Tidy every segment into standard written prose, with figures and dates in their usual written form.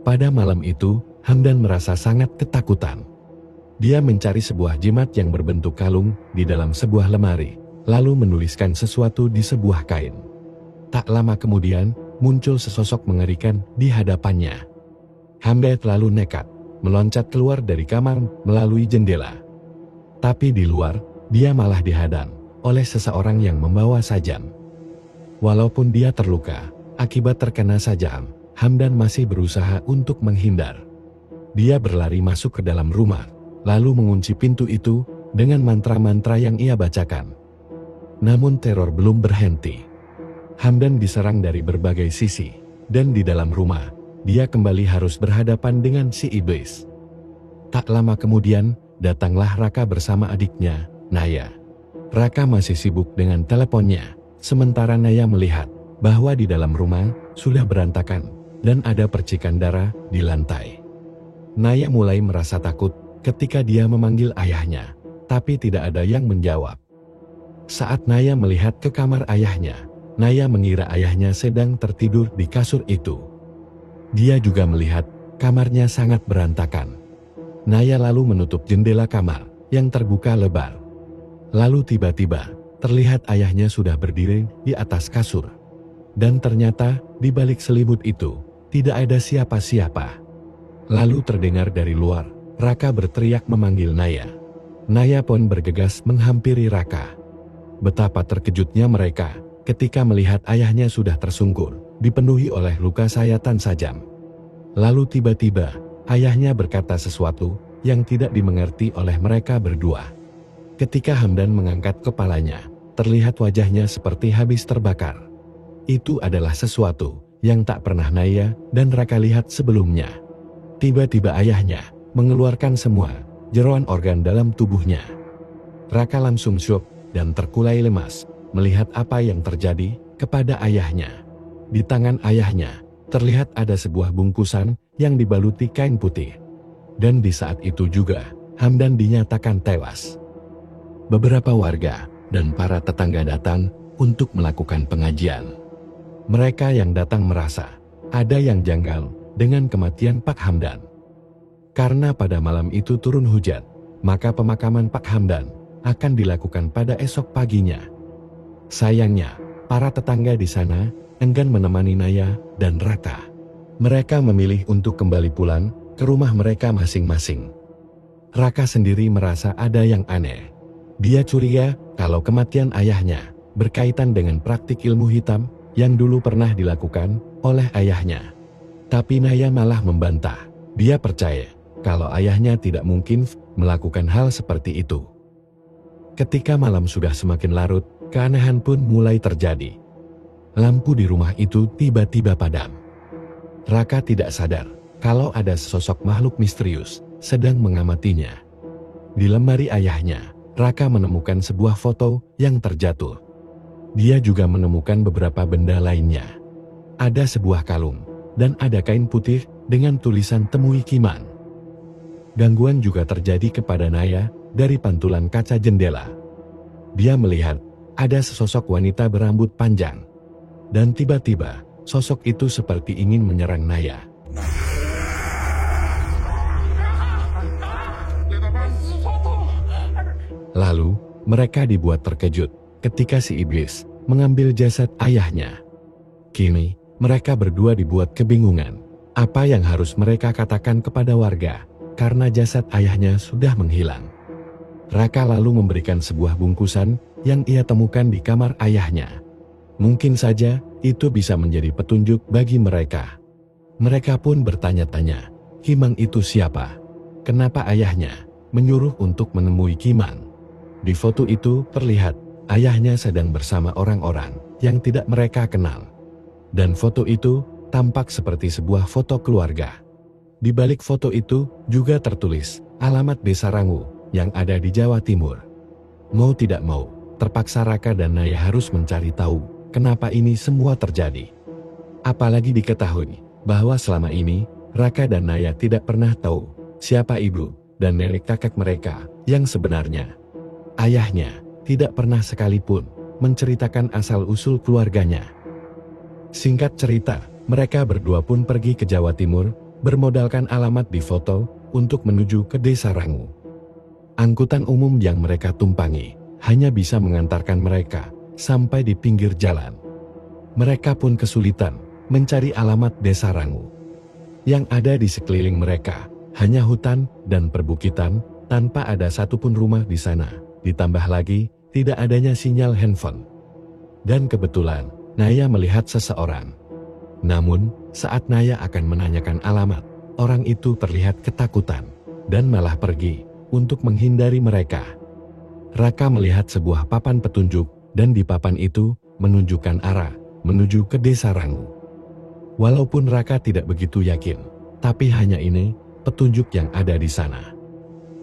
Pada malam itu, Hamdan merasa sangat ketakutan. Dia mencari sebuah jimat yang berbentuk kalung di dalam sebuah lemari, lalu menuliskan sesuatu di sebuah kain. Tak lama kemudian, muncul sesosok mengerikan di hadapannya. Hamdan lalu nekat meloncat keluar dari kamar melalui jendela. Tapi di luar, dia malah dihadang oleh seseorang yang membawa sajam. Walaupun dia terluka akibat terkena sajam, Hamdan masih berusaha untuk menghindar. Dia berlari masuk ke dalam rumah, lalu mengunci pintu itu dengan mantra-mantra yang ia bacakan. Namun teror belum berhenti. Hamdan diserang dari berbagai sisi, dan di dalam rumah, dia kembali harus berhadapan dengan si iblis. Tak lama kemudian, datanglah Raka bersama adiknya, Naya. Raka masih sibuk dengan teleponnya, sementara Naya melihat bahwa di dalam rumah sudah berantakan dan ada percikan darah di lantai. Naya mulai merasa takut ketika dia memanggil ayahnya, tapi tidak ada yang menjawab. Saat Naya melihat ke kamar ayahnya, Naya mengira ayahnya sedang tertidur di kasur itu. Dia juga melihat kamarnya sangat berantakan. Naya lalu menutup jendela kamar yang terbuka lebar. Lalu tiba-tiba terlihat ayahnya sudah berdiri di atas kasur. Dan ternyata di balik selimut itu tidak ada siapa-siapa. Lalu terdengar dari luar, Raka berteriak memanggil Naya. Naya pun bergegas menghampiri Raka. Betapa terkejutnya mereka ketika melihat ayahnya sudah tersungkur, dipenuhi oleh luka sayatan sajam. Lalu tiba-tiba, ayahnya berkata sesuatu yang tidak dimengerti oleh mereka berdua. Ketika Hamdan mengangkat kepalanya, terlihat wajahnya seperti habis terbakar. Itu adalah sesuatu yang tak pernah Naya dan Raka lihat sebelumnya. Tiba-tiba ayahnya mengeluarkan semua jeroan organ dalam tubuhnya. Raka langsung syok dan terkulai lemas melihat apa yang terjadi kepada ayahnya. Di tangan ayahnya terlihat ada sebuah bungkusan yang dibaluti kain putih. Dan di saat itu juga Hamdan dinyatakan tewas. Beberapa warga dan para tetangga datang untuk melakukan pengajian. Mereka yang datang merasa ada yang janggal dengan kematian Pak Hamdan. Karena pada malam itu turun hujan, maka pemakaman Pak Hamdan akan dilakukan pada esok paginya. Sayangnya, para tetangga di sana enggan menemani Naya dan Raka. Mereka memilih untuk kembali pulang ke rumah mereka masing-masing. Raka sendiri merasa ada yang aneh. Dia curiga kalau kematian ayahnya berkaitan dengan praktik ilmu hitam yang dulu pernah dilakukan oleh ayahnya. Tapi Naya malah membantah. Dia percaya kalau ayahnya tidak mungkin melakukan hal seperti itu. Ketika malam sudah semakin larut, keanehan pun mulai terjadi. Lampu di rumah itu tiba-tiba padam. Raka tidak sadar kalau ada sesosok makhluk misterius sedang mengamatinya. Di lemari ayahnya, Raka menemukan sebuah foto yang terjatuh. Dia juga menemukan beberapa benda lainnya. Ada sebuah kalung, dan ada kain putih dengan tulisan "Temui Kiman". Gangguan juga terjadi kepada Naya dari pantulan kaca jendela. Dia melihat ada sesosok wanita berambut panjang. Dan tiba-tiba, sosok itu seperti ingin menyerang Naya. Lalu, mereka dibuat terkejut ketika si iblis mengambil jasad ayahnya. Kini, mereka berdua dibuat kebingungan. Apa yang harus mereka katakan kepada warga, karena jasad ayahnya sudah menghilang. Raka lalu memberikan sebuah bungkusan yang ia temukan di kamar ayahnya. Mungkin saja itu bisa menjadi petunjuk bagi mereka. Mereka pun bertanya-tanya, Kimang itu siapa? Kenapa ayahnya menyuruh untuk menemui Kimang? Di foto itu terlihat ayahnya sedang bersama orang-orang yang tidak mereka kenal. Dan foto itu tampak seperti sebuah foto keluarga. Di balik foto itu juga tertulis alamat Desa Rangu yang ada di Jawa Timur. Mau tidak mau, terpaksa Raka dan Naya harus mencari tahu kenapa ini semua terjadi. Apalagi diketahui bahwa selama ini Raka dan Naya tidak pernah tahu siapa ibu dan nenek kakek mereka yang sebenarnya. Ayahnya tidak pernah sekalipun menceritakan asal-usul keluarganya. Singkat cerita, mereka berdua pun pergi ke Jawa Timur bermodalkan alamat di foto untuk menuju ke desa Rangu. Angkutan umum yang mereka tumpangi hanya bisa mengantarkan mereka sampai di pinggir jalan. Mereka pun kesulitan mencari alamat desa Rangu. Yang ada di sekeliling mereka hanya hutan dan perbukitan tanpa ada satupun rumah di sana. Ditambah lagi tidak adanya sinyal handphone. Dan kebetulan Naya melihat seseorang. Namun saat Naya akan menanyakan alamat, orang itu terlihat ketakutan dan malah pergi untuk menghindari mereka. Raka melihat sebuah papan petunjuk dan di papan itu menunjukkan arah menuju ke desa Rangu. Walaupun Raka tidak begitu yakin, tapi hanya ini petunjuk yang ada di sana.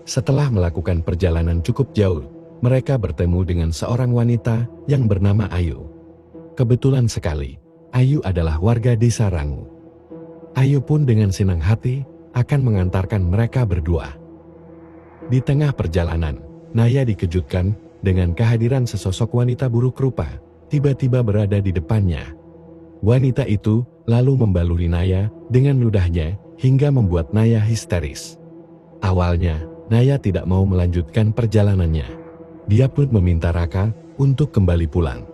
Setelah melakukan perjalanan cukup jauh, mereka bertemu dengan seorang wanita yang bernama Ayu. Kebetulan sekali, Ayu adalah warga desa Rangu. Ayu pun dengan senang hati akan mengantarkan mereka berdua. Di tengah perjalanan, Naya dikejutkan dengan kehadiran sesosok wanita buruk rupa tiba-tiba berada di depannya. Wanita itu lalu membaluri Naya dengan ludahnya hingga membuat Naya histeris. Awalnya, Naya tidak mau melanjutkan perjalanannya. Dia pun meminta Raka untuk kembali pulang.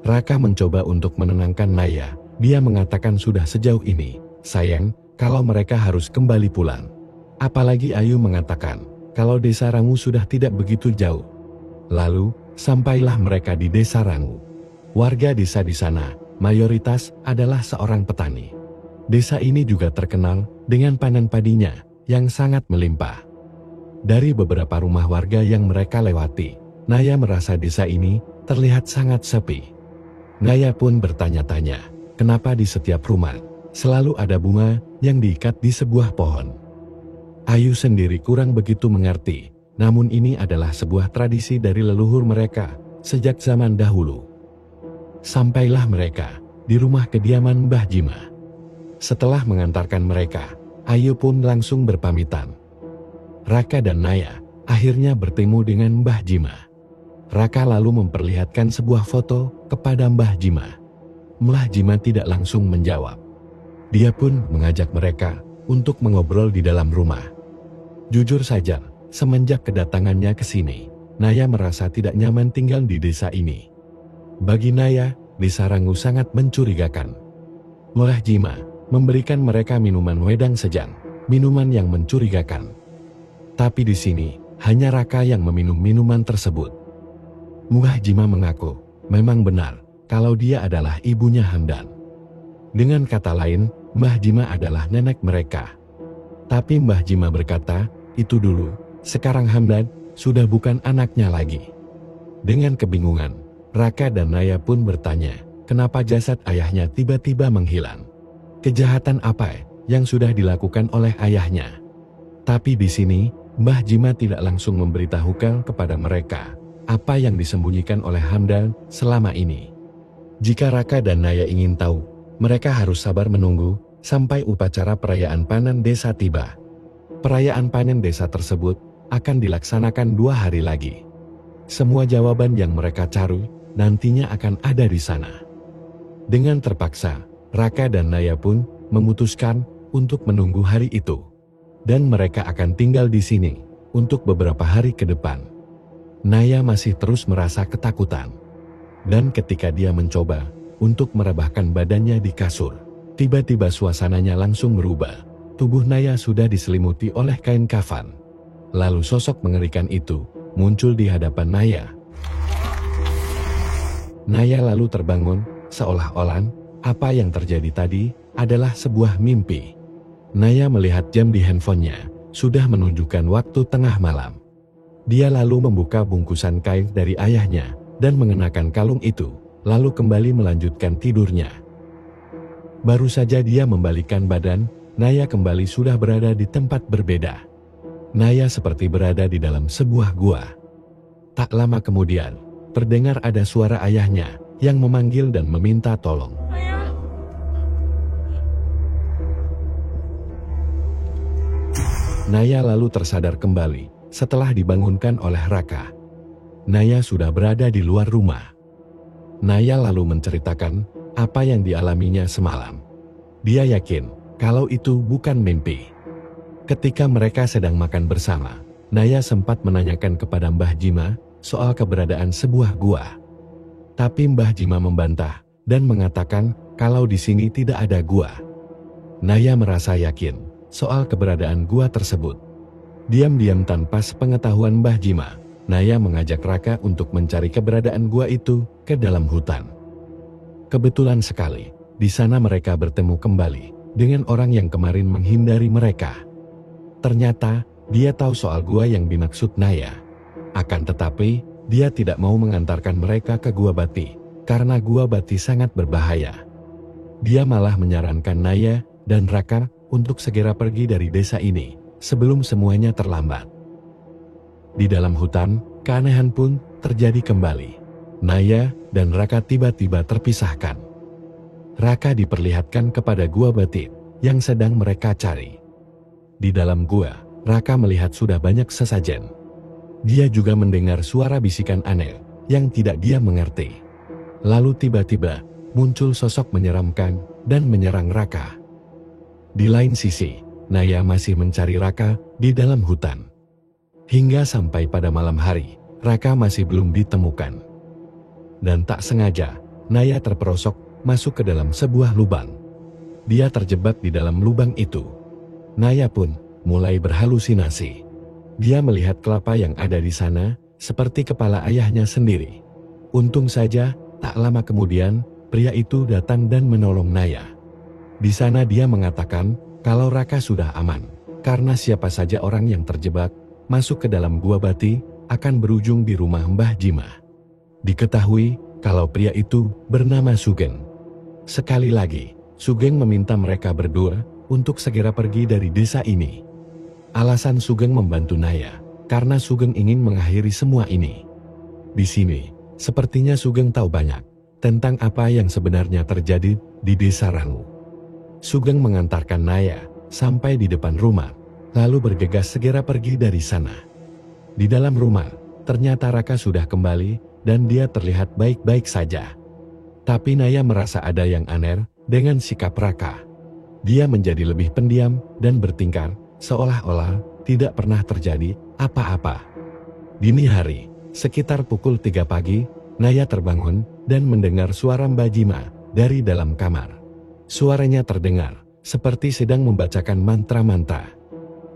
Raka mencoba untuk menenangkan Naya. Dia mengatakan sudah sejauh ini, sayang, kalau mereka harus kembali pulang. Apalagi Ayu mengatakan, kalau desa Rangu sudah tidak begitu jauh. Lalu, sampailah mereka di desa Rangu. Warga desa di sana, mayoritas adalah seorang petani. Desa ini juga terkenal dengan panen padinya yang sangat melimpah. Dari beberapa rumah warga yang mereka lewati, Naya merasa desa ini terlihat sangat sepi. Naya pun bertanya-tanya, kenapa di setiap rumah selalu ada bunga yang diikat di sebuah pohon. Ayu sendiri kurang begitu mengerti, namun ini adalah sebuah tradisi dari leluhur mereka sejak zaman dahulu. Sampailah mereka di rumah kediaman Mbah Jima. Setelah mengantarkan mereka, Ayu pun langsung berpamitan. Raka dan Naya akhirnya bertemu dengan Mbah Jima. Raka lalu memperlihatkan sebuah foto kepada Mbah Jima. Mbah Jima tidak langsung menjawab. Dia pun mengajak mereka untuk mengobrol di dalam rumah. Jujur saja, semenjak kedatangannya ke sini, Naya merasa tidak nyaman tinggal di desa ini. Bagi Naya, desa Rangu sangat mencurigakan. Mbah Jima memberikan mereka minuman wedang sejang, minuman yang mencurigakan. Tapi di sini, hanya Raka yang meminum minuman tersebut. Mbah Jima mengaku, memang benar, kalau dia adalah ibunya Hamdan. Dengan kata lain, Mbah Jima adalah nenek mereka. Tapi Mbah Jima berkata, itu dulu, sekarang Hamdan sudah bukan anaknya lagi. Dengan kebingungan, Raka dan Naya pun bertanya, kenapa jasad ayahnya tiba-tiba menghilang? Kejahatan apa yang sudah dilakukan oleh ayahnya? Tapi di sini, Mbah Jima tidak langsung memberitahukan kepada mereka apa yang disembunyikan oleh Hamdan selama ini. Jika Raka dan Naya ingin tahu, mereka harus sabar menunggu sampai upacara perayaan panen desa tiba. Perayaan panen desa tersebut akan dilaksanakan 2 hari lagi. Semua jawaban yang mereka cari nantinya akan ada di sana. Dengan terpaksa, Raka dan Naya pun memutuskan untuk menunggu hari itu. Dan mereka akan tinggal di sini untuk beberapa hari ke depan. Naya masih terus merasa ketakutan. Dan ketika dia mencoba untuk merebahkan badannya di kasur, tiba-tiba suasananya langsung berubah. Tubuh Naya sudah diselimuti oleh kain kafan. Lalu sosok mengerikan itu muncul di hadapan Naya. Naya lalu terbangun, seolah-olah apa yang terjadi tadi adalah sebuah mimpi. Naya melihat jam di handphonenya, sudah menunjukkan waktu tengah malam. Dia lalu membuka bungkusan kain dari ayahnya, dan mengenakan kalung itu, lalu kembali melanjutkan tidurnya. Baru saja dia membalikkan badan, Naya kembali sudah berada di tempat berbeda. Naya seperti berada di dalam sebuah gua. Tak lama kemudian, terdengar ada suara ayahnya, yang memanggil dan meminta tolong. Naya lalu tersadar kembali setelah dibangunkan oleh Raka. Naya sudah berada di luar rumah. Naya lalu menceritakan apa yang dialaminya semalam. Dia yakin kalau itu bukan mimpi. Ketika mereka sedang makan bersama, Naya sempat menanyakan kepada Mbah Jima soal keberadaan sebuah gua. Tapi Mbah Jima membantah dan mengatakan kalau di sini tidak ada gua. Naya merasa yakin soal keberadaan gua tersebut. Diam-diam tanpa sepengetahuan Mbah Jima, Naya mengajak Raka untuk mencari keberadaan gua itu ke dalam hutan. Kebetulan sekali, di sana mereka bertemu kembali dengan orang yang kemarin menghindari mereka. Ternyata, dia tahu soal gua yang dimaksud Naya. Akan tetapi, dia tidak mau mengantarkan mereka ke Gua Bati, karena Gua Bati sangat berbahaya. Dia malah menyarankan Naya dan Raka untuk segera pergi dari desa ini, sebelum semuanya terlambat. Di dalam hutan, keanehan pun terjadi kembali. Naya dan Raka tiba-tiba terpisahkan. Raka diperlihatkan kepada Gua Bati yang sedang mereka cari. Di dalam gua, Raka melihat sudah banyak sesajen. Dia juga mendengar suara bisikan aneh yang tidak dia mengerti. Lalu tiba-tiba muncul sosok menyeramkan dan menyerang Raka. Di lain sisi, Naya masih mencari Raka di dalam hutan. Hingga sampai pada malam hari, Raka masih belum ditemukan. Dan tak sengaja, Naya terperosok masuk ke dalam sebuah lubang. Dia terjebak di dalam lubang itu. Naya pun mulai berhalusinasi. Dia melihat kelapa yang ada di sana seperti kepala ayahnya sendiri. Untung saja, tak lama kemudian, pria itu datang dan menolong Naya. Di sana dia mengatakan kalau Raka sudah aman, karena siapa saja orang yang terjebak masuk ke dalam Gua Bati akan berujung di rumah Mbah Jima. Diketahui kalau pria itu bernama Sugeng. Sekali lagi, Sugeng meminta mereka berdua untuk segera pergi dari desa ini. Alasan Sugeng membantu Naya, karena Sugeng ingin mengakhiri semua ini. Di sini, sepertinya Sugeng tahu banyak tentang apa yang sebenarnya terjadi di desa Rangu. Sugeng mengantarkan Naya sampai di depan rumah, lalu bergegas segera pergi dari sana. Di dalam rumah, ternyata Raka sudah kembali dan dia terlihat baik-baik saja. Tapi Naya merasa ada yang aneh dengan sikap Raka. Dia menjadi lebih pendiam dan bertingkah seolah-olah tidak pernah terjadi apa-apa. Dini hari, sekitar pukul 3 pagi, Naya terbangun dan mendengar suara Mbah Jima dari dalam kamar. Suaranya terdengar seperti sedang membacakan mantra-mantra.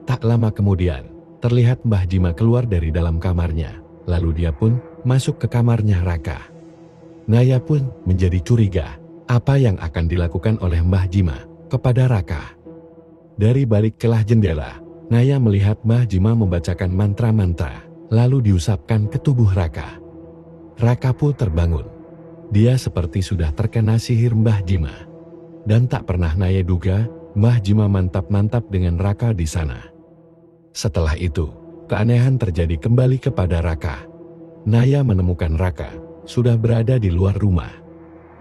Tak lama kemudian, terlihat Mbah Jima keluar dari dalam kamarnya, lalu dia pun masuk ke kamarnya Raka. Naya pun menjadi curiga, apa yang akan dilakukan oleh Mbah Jima kepada Raka. Dari balik celah jendela, Naya melihat Mbah Jima membacakan mantra-mantra, lalu diusapkan ke tubuh Raka. Raka pun terbangun. Dia seperti sudah terkena sihir Mbah Jima. Dan tak pernah Naya duga, Mbah Jima mantap-mantap dengan Raka di sana. Setelah itu, keanehan terjadi kembali kepada Raka. Naya menemukan Raka sudah berada di luar rumah.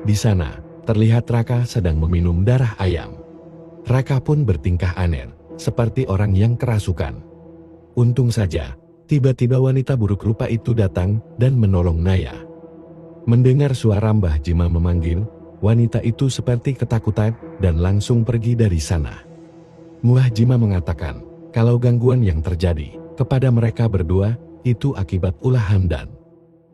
Di sana, terlihat Raka sedang meminum darah ayam. Raka pun bertingkah aneh, seperti orang yang kerasukan. Untung saja, tiba-tiba wanita buruk rupa itu datang dan menolong Naya. Mendengar suara Mbah Jima memanggil, wanita itu seperti ketakutan dan langsung pergi dari sana. Mbah Jima mengatakan kalau gangguan yang terjadi kepada mereka berdua itu akibat ulah Hamdan.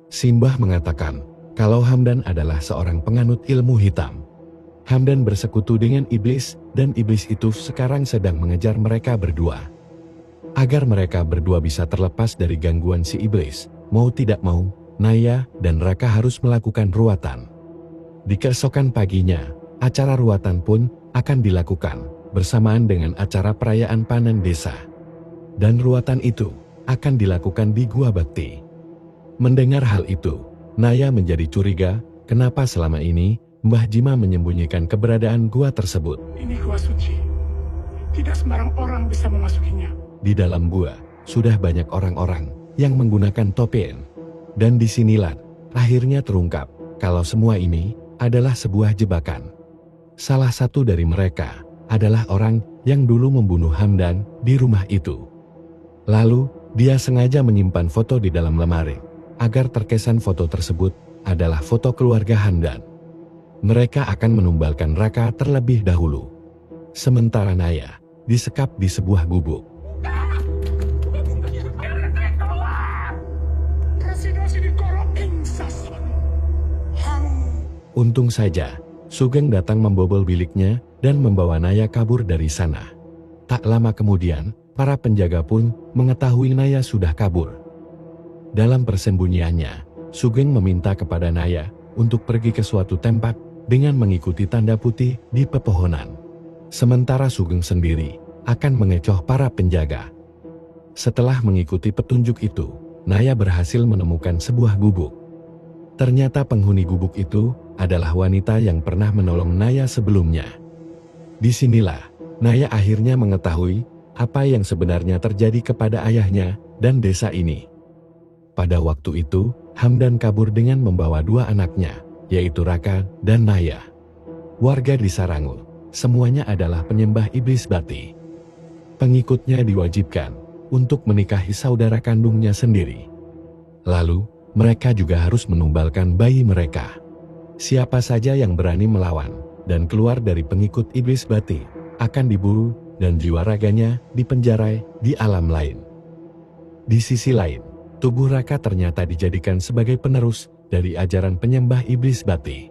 Simbah mengatakan kalau Hamdan adalah seorang penganut ilmu hitam. Hamdan bersekutu dengan iblis dan iblis itu sekarang sedang mengejar mereka berdua. Agar mereka berdua bisa terlepas dari gangguan si iblis, mau tidak mau, Naya dan Raka harus melakukan ruatan. Di keesokan paginya, acara ruatan pun akan dilakukan bersamaan dengan acara perayaan panen desa. Dan ruatan itu akan dilakukan di Gua Bakti. Mendengar hal itu, Naya menjadi curiga kenapa selama ini Mbah Jima menyembunyikan keberadaan gua tersebut. Ini gua suci. Tidak sembarang orang bisa memasukinya. Di dalam gua, sudah banyak orang-orang yang menggunakan topeng. Dan disinilah akhirnya terungkap kalau semua ini adalah sebuah jebakan. Salah satu dari mereka adalah orang yang dulu membunuh Hamdan di rumah itu. Lalu, dia sengaja menyimpan foto di dalam lemari, agar terkesan foto tersebut adalah foto keluarga Hamdan. Mereka akan menumbalkan Raka terlebih dahulu. Sementara Naya disekap di sebuah gubuk. Untung saja, Sugeng datang membobol biliknya dan membawa Naya kabur dari sana. Tak lama kemudian, para penjaga pun mengetahui Naya sudah kabur. Dalam persembunyiannya, Sugeng meminta kepada Naya untuk pergi ke suatu tempat dengan mengikuti tanda putih di pepohonan. Sementara Sugeng sendiri akan mengecoh para penjaga. Setelah mengikuti petunjuk itu, Naya berhasil menemukan sebuah gubuk. Ternyata penghuni gubuk itu adalah wanita yang pernah menolong Naya sebelumnya. Disinilah, Naya akhirnya mengetahui apa yang sebenarnya terjadi kepada ayahnya dan desa ini. Pada waktu itu, Hamdan kabur dengan membawa dua anaknya, yaitu Raka dan Naya. Warga di Sarangul, semuanya adalah penyembah iblis bati. Pengikutnya diwajibkan untuk menikahi saudara kandungnya sendiri. Lalu, mereka juga harus menumbalkan bayi mereka. Siapa saja yang berani melawan dan keluar dari pengikut iblis bati akan dibunuh dan jiwa raganya dipenjara di alam lain. Di sisi lain, tubuh Raka ternyata dijadikan sebagai penerus dari ajaran penyembah iblis bati.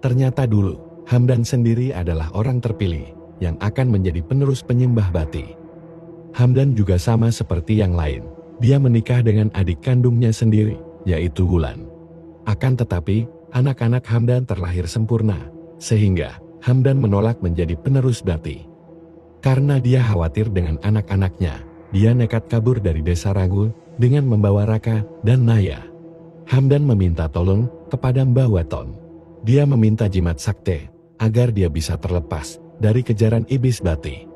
Ternyata dulu, Hamdan sendiri adalah orang terpilih yang akan menjadi penerus penyembah bati. Hamdan juga sama seperti yang lain. Dia menikah dengan adik kandungnya sendiri, yaitu Wulan. Akan tetapi, anak-anak Hamdan terlahir sempurna, sehingga Hamdan menolak menjadi penerus bati. Karena dia khawatir dengan anak-anaknya, dia nekat kabur dari desa Rangul dengan membawa Raka dan Naya. Hamdan meminta tolong kepada Mbah Weton. Dia meminta jimat sakte agar dia bisa terlepas dari kejaran iblis bati.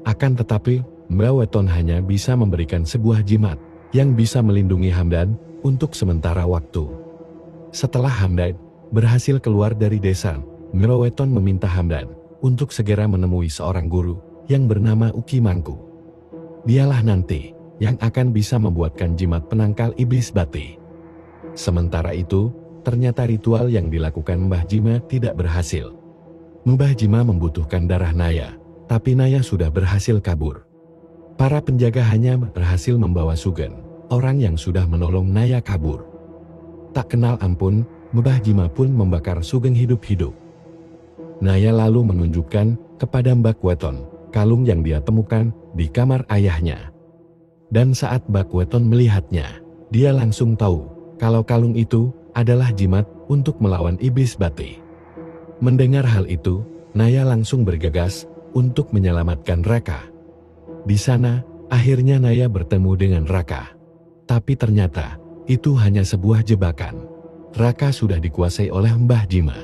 Akan tetapi, Mbah Weton hanya bisa memberikan sebuah jimat yang bisa melindungi Hamdan untuk sementara waktu. Setelah Hamdan berhasil keluar dari desa, Mbah Weton meminta Hamdan untuk segera menemui seorang guru yang bernama Uki Mangku. Dialah nanti yang akan bisa membuatkan jimat penangkal iblis bati. Sementara itu, ternyata ritual yang dilakukan Mbah Jima tidak berhasil. Mbah Jima membutuhkan darah Naya, tapi Naya sudah berhasil kabur. Para penjaga hanya berhasil membawa Sugeng, orang yang sudah menolong Naya kabur. Tak kenal ampun, Mbah Jima pun membakar Sugeng hidup-hidup. Naya lalu menunjukkan kepada Mbak Weton kalung yang dia temukan di kamar ayahnya. Dan saat Mbak Weton melihatnya, dia langsung tahu kalau kalung itu adalah jimat untuk melawan iblis bati. Mendengar hal itu, Naya langsung bergegas untuk menyelamatkan Raka. Di sana, akhirnya Naya bertemu dengan Raka. Tapi ternyata, itu hanya sebuah jebakan. Raka sudah dikuasai oleh Mbah Jima.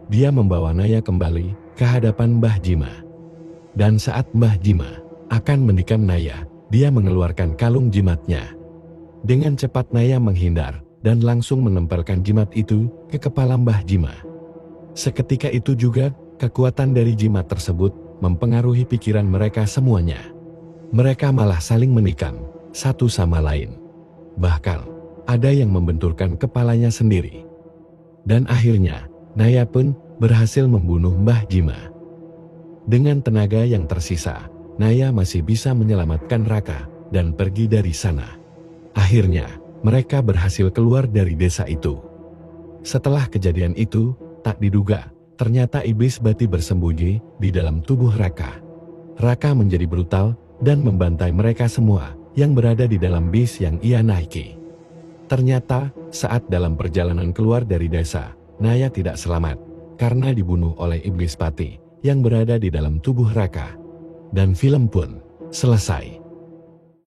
Dia membawa Naya kembali ke hadapan Mbah Jima. Dan saat Mbah Jima akan menikam Naya, dia mengeluarkan kalung jimatnya. Dengan cepat Naya menghindar dan langsung menempelkan jimat itu ke kepala Mbah Jima. Seketika itu juga, kekuatan dari jimat tersebut mempengaruhi pikiran mereka semuanya. Mereka malah saling menikam satu sama lain. Bahkan, ada yang membenturkan kepalanya sendiri. Dan akhirnya, Naya pun berhasil membunuh Mbah Jima. Dengan tenaga yang tersisa, Naya masih bisa menyelamatkan Raka dan pergi dari sana. Akhirnya, mereka berhasil keluar dari desa itu. Setelah kejadian itu, tak diduga, ternyata iblis bati bersembunyi di dalam tubuh Raka. Raka menjadi brutal dan membantai mereka semua yang berada di dalam bis yang ia naiki. Ternyata, saat dalam perjalanan keluar dari desa, Naya tidak selamat karena dibunuh oleh iblis bati yang berada di dalam tubuh Raka. Dan film pun selesai.